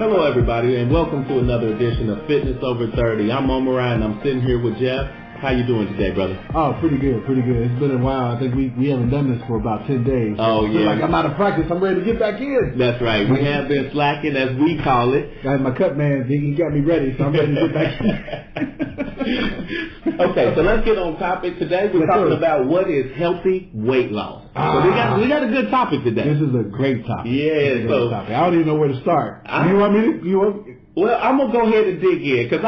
Hello, everybody, and welcome to another edition of Fitness Over 30. I'm Omar, and I'm sitting here with Jeff. How you doing today, brother? Oh, pretty good, pretty good. It's been a while. I think we haven't done this for about 10 days. Oh, yeah. Like I'm out of practice. I'm ready to get back in. That's right. We have been slacking, as we call it. My cut man, he got me ready, so I'm ready to get back in. Okay, so let's get on topic. Today we're talking about what is healthy weight loss. So we got a good topic today. This is a great topic. Yeah, so topic. I don't even know where to start. You want me to? Well, I'm gonna go ahead and dig in because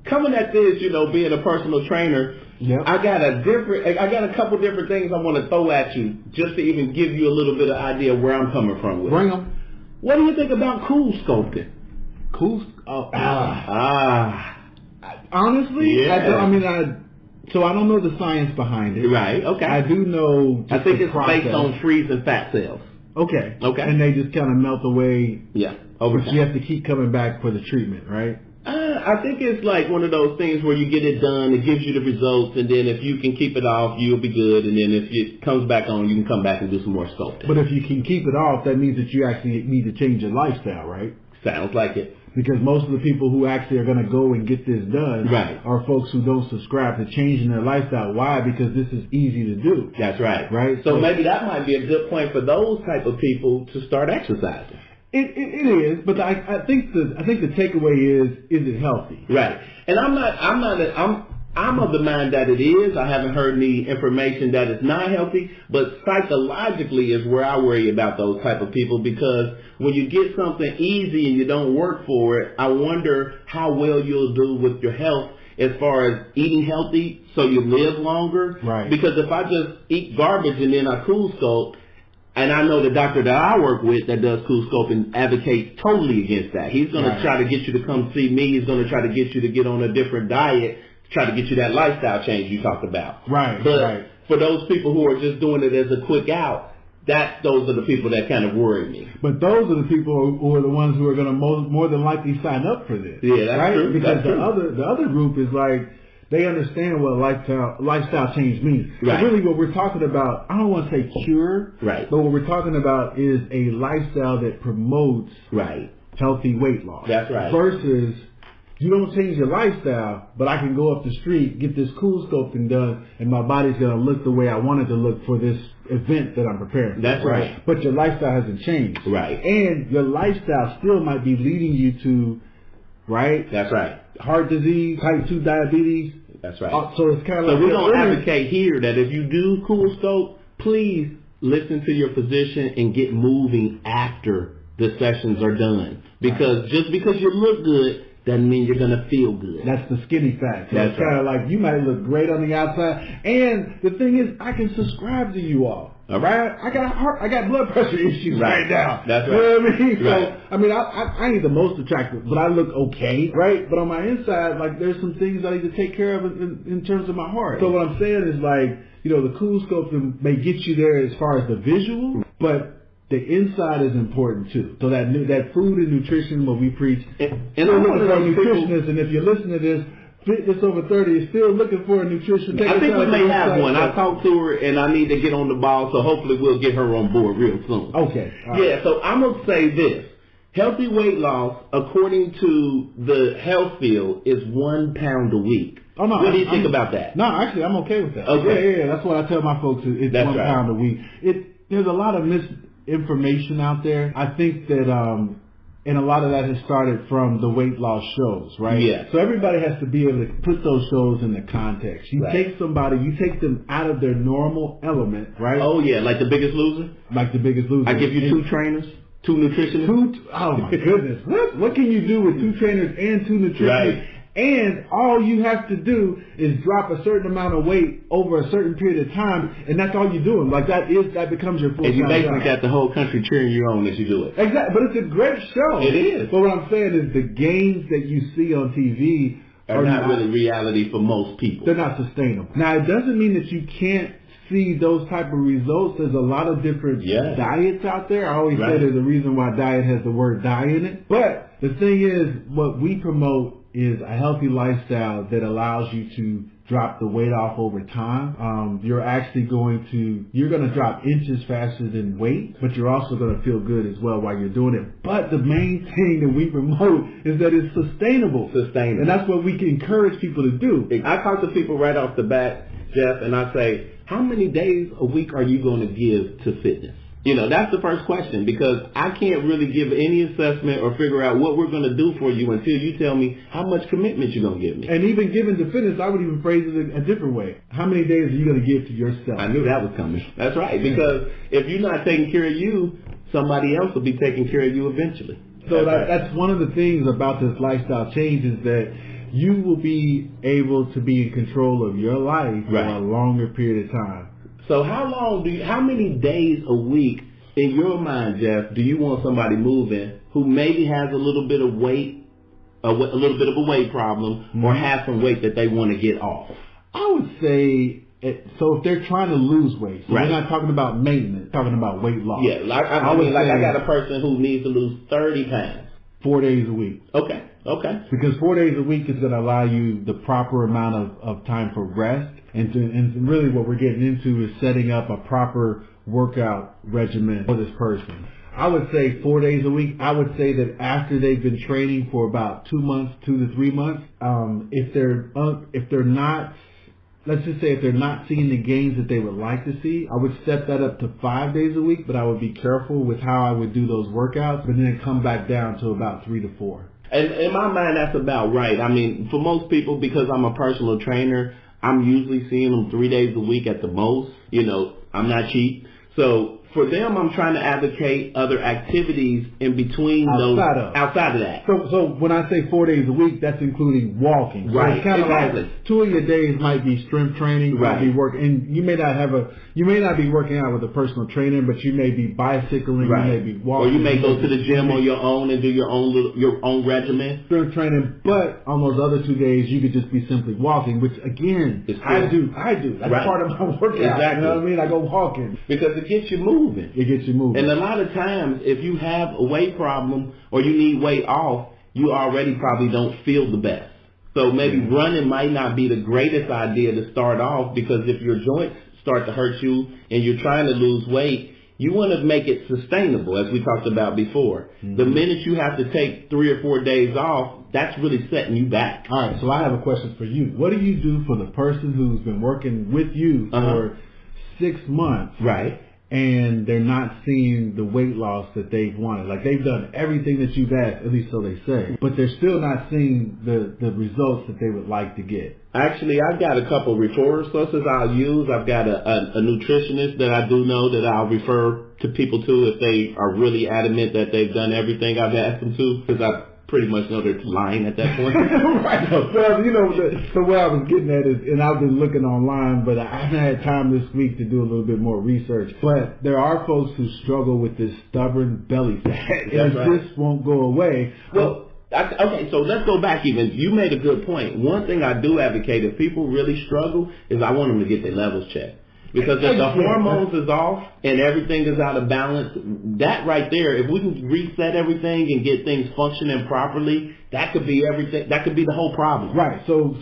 coming at this, being a personal trainer, yep. I got a couple different things I want to throw at you just to even give you a little bit of idea where I'm coming from with. Bring them. What do you think about cool sculpting? Honestly, yeah. So I don't know the science behind it. Right. Okay. I do know. I think it's based on freezing fat cells. Okay. Okay. And they just kind of melt away. Yeah. Over time. You have to keep coming back for the treatment, right? I think it's like one of those things where you get it done, it gives you the results, and then if you can keep it off, you'll be good. And then if it comes back on, you can come back and do some more sculpting. But if you can keep it off, that means that you actually need to change your lifestyle, right? Sounds like it. Because most of the people who actually are going to go and get this done are folks who don't subscribe to changing their lifestyle. Why? Because this is easy to do. That's right. Right? So maybe that might be a good point for those type of people to start exercising. It is, but I think the takeaway is it healthy? Right. And I'm of the mind that it is. I haven't heard any information that it's not healthy, but psychologically is where I worry about those type of people, because when you get something easy and you don't work for it, I wonder how well you'll do with your health as far as eating healthy so you live longer. Right. Because if I just eat garbage and then I cool sculpt, and I know the doctor that I work with that does cool sculpting advocates totally against that. He's going to try to get you to come see me. He's going to try to get you to get on a different diet, try to get you that lifestyle change you talked about. Right. But for those people who are just doing it as a quick out, those are the people that kind of worry me. But those are the people who are the ones who are going to more than likely sign up for this. Yeah, that's true. Because that's the other group is like, they understand what lifestyle change means. Right. So really what we're talking about, I don't want to say cure, right, but what we're talking about is a lifestyle that promotes healthy weight loss. That's right. Versus you don't change your lifestyle, but I can go up the street, get this cool sculpting done, and my body's going to look the way I want it to look for this event that I'm preparing for. That's right. But your lifestyle hasn't changed. Right. And your lifestyle still might be leading you to, That's right. heart disease, type 2 diabetes. That's right. So it's kind of like we're going to advocate here that if you do cool sculpt, please listen to your physician and get moving after the sessions are done. Because just because you look good doesn't mean you're going to feel good. That's the skinny fat. So That's it's kind of like you might look great on the outside. And the thing is, I can subscribe to you all. All right. I got blood pressure issues right now. That's right. You know what I mean? Right. So, I ain't the most attractive, but I look okay, right? But on my inside, like, there's some things I need to take care of in terms of my heart. So what I'm saying is, like, the cool sculpting may get you there as far as the visual, but the inside is important too. So that food and nutrition, what we preach. And I'm one of those nutritionists, and if you listen to this, Fitness Over 30 is still looking for a nutrition. I think we may have one. I talked to her, and I need to get on the ball, so hopefully we'll get her on board real soon. Okay. Yeah, so I'm going to say this. Healthy weight loss, according to the health field, is 1 pound a week. Oh, no, what do you think about that? No, actually, I'm okay with that. Okay. Yeah, that's what I tell my folks. It's that's 1 pound a week. There's a lot of misinformation out there. I think that and a lot of that has started from the weight loss shows, right? Yeah. So everybody has to be able to put those shows in the context. You take somebody, you take them out of their normal element, right? Oh, yeah, like The Biggest Loser? Like The Biggest Loser. I give you 2 trainers, 2 nutritionists. Oh, my goodness. What can you do with 2 trainers and 2 nutritionists? Right. And all you have to do is drop a certain amount of weight over a certain period of time, and that's all you're doing. Like that becomes your full-time job. And you basically got the whole country cheering you on as you do it. Exactly, but it's a great show. It is. But what I'm saying is the gains that you see on TV are not really reality for most people. They're not sustainable. Now, it doesn't mean that you can't see those type of results. There's a lot of different diets out there. I always say there's a reason why diet has the word die in it. But the thing is, what we promote is a healthy lifestyle that allows you to drop the weight off over time. You're going to drop inches faster than weight, but you're also going to feel good as well while you're doing it. But the main thing that we promote is that it's sustainable. And that's what we can encourage people to do. I talk to people right off the bat, Jeff, and I say, how many days a week are you going to give to fitness? That's the first question, because I can't really give any assessment or figure out what we're going to do for you until you tell me how much commitment you're going to give me. And even given to fitness, I would even phrase it a different way. How many days are you going to give to yourself? I knew that was coming. That's right, because if you're not taking care of you, somebody else will be taking care of you eventually. So that's one of the things about this lifestyle change is that you will be able to be in control of your life for a longer period of time. So how many days a week, in your mind, Jeff, do you want somebody moving who maybe has a little bit of weight, a little bit of a weight problem, or has some weight that they want to get off? I would say, so if they're trying to lose weight, so we're not talking about maintenance, talking about weight loss. Yeah, I got a person who needs to lose 30 pounds. 4 days a week. Okay. Because 4 days a week is going to allow you the proper amount of time for rest. And really what we're getting into is setting up a proper workout regimen for this person. I would say 4 days a week. I would say that after they've been training for about 2 months, 2 to 3 months, if they're not, let's just say if they're not seeing the gains that they would like to see, I would step that up to 5 days a week, but I would be careful with how I would do those workouts, but then come back down to about 3 to 4. And in my mind, that's about right. I mean, for most people, because I'm a personal trainer, I'm usually seeing them 3 days a week at the most. I'm not cheap. So for them, I'm trying to advocate other activities in between outside of that. So when I say 4 days a week, that's including walking. So right. It's kind of like 2 of your days might be strength training. Right. Might be working, and you may not be working out with a personal trainer, but you may be bicycling. Right. You may be walking. Or you may go to the gym on your own and do your own regimen. Strength training. But on those other 2 days, you could just be simply walking, which again, I do. That's part of my workout. Exactly. You know what I mean? I go walking because it gets you moving. It gets you moving. And a lot of times, if you have a weight problem or you need weight off, you already probably don't feel the best. So maybe running might not be the greatest idea to start off, because if your joints start to hurt you and you're trying to lose weight, you want to make it sustainable, as we talked about before. Mm-hmm. The minute you have to take 3 or 4 days off, that's really setting you back. All right, so I have a question for you. What do you do for the person who's been working with you for 6 months? Right. And they're not seeing the weight loss that they've wanted. Like, they've done everything that you've asked, at least so they say, but they're still not seeing the results that they would like to get. Actually, I've got a couple of referral sources I'll use. I've got a nutritionist that I do know that I'll refer to people to if they are really adamant that they've done everything I've asked them to, because I pretty much know they're lying at that point. Right. Well, so what I was getting at is, and I've been looking online, but I haven't had time this week to do a little bit more research. But there are folks who struggle with this stubborn belly fat, and it just won't go away. Well, okay, so let's go back even. You made a good point. One thing I do advocate, if people really struggle, is I want them to get their levels checked. Because if the hormones is off and everything is out of balance, that right there, if we can reset everything and get things functioning properly, that could be everything. That could be the whole problem. Right. So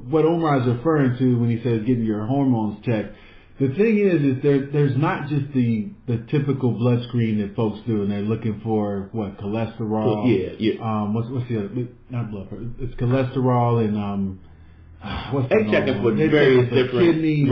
what Omar is referring to when he says getting your hormones checked, the thing is there's not just the typical blood screen that folks do, and they're looking for cholesterol. Yeah. What's the other? Not blood pressure. It's cholesterol and they checking for various different kidneys,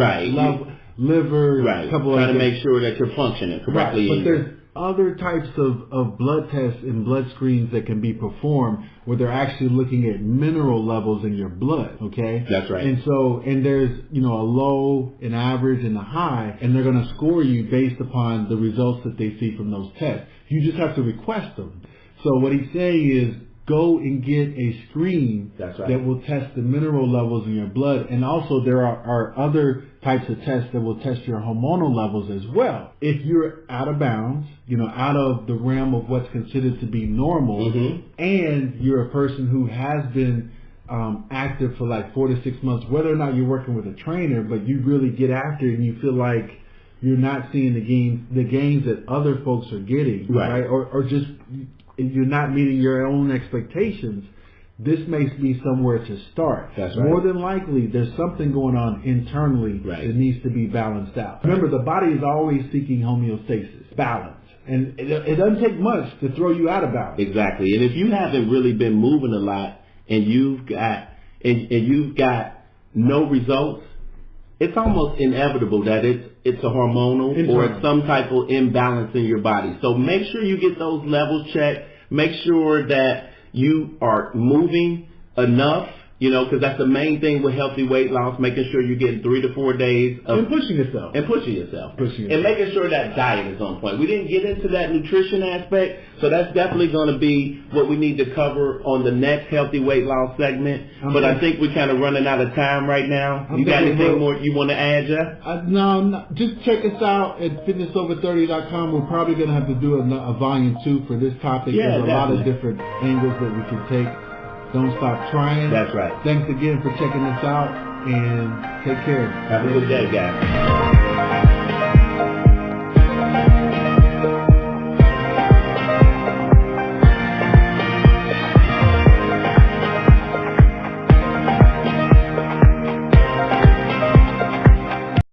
liver, right? Trying to make sure that you're functioning correctly. Right. But there's other types of blood tests and blood screens that can be performed where they're actually looking at mineral levels in your blood. Okay, that's right. And there's a low, an average, and a high, and they're going to score you based upon the results that they see from those tests. You just have to request them. So what he's saying is, go and get a screen that will test the mineral levels in your blood. And also there are other types of tests that will test your hormonal levels as well. If you're out of bounds, out of the realm of what's considered to be normal, and you're a person who has been active for like 4 to 6 months, whether or not you're working with a trainer, but you really get after it and you feel like you're not seeing the gains that other folks are getting, right? Or just you're not meeting your own expectations, this may be somewhere to start. That's right. More than likely, there's something going on internally that needs to be balanced out. Remember, the body is always seeking homeostasis, balance. And it doesn't take much to throw you out of balance. Exactly. And if you haven't really been moving a lot and you've got no results, it's almost inevitable that it's a hormonal or it's some type of imbalance in your body. So make sure you get those levels checked. Make sure that you are moving enough, because that's the main thing with healthy weight loss, making sure you're getting 3 to 4 days of and pushing yourself. And making sure that diet is on point. We didn't get into that nutrition aspect, so that's definitely going to be what we need to cover on the next healthy weight loss segment. But I think we're kind of running out of time right now. You got anything more you want to add, Jeff? No, just check us out at fitnessover30.com. We're probably going to have to do a volume 2 for this topic. Yeah, there's a lot of different angles that we can take. Don't stop trying. That's right. Thanks again for checking us out, and take care. Have a good day, guys.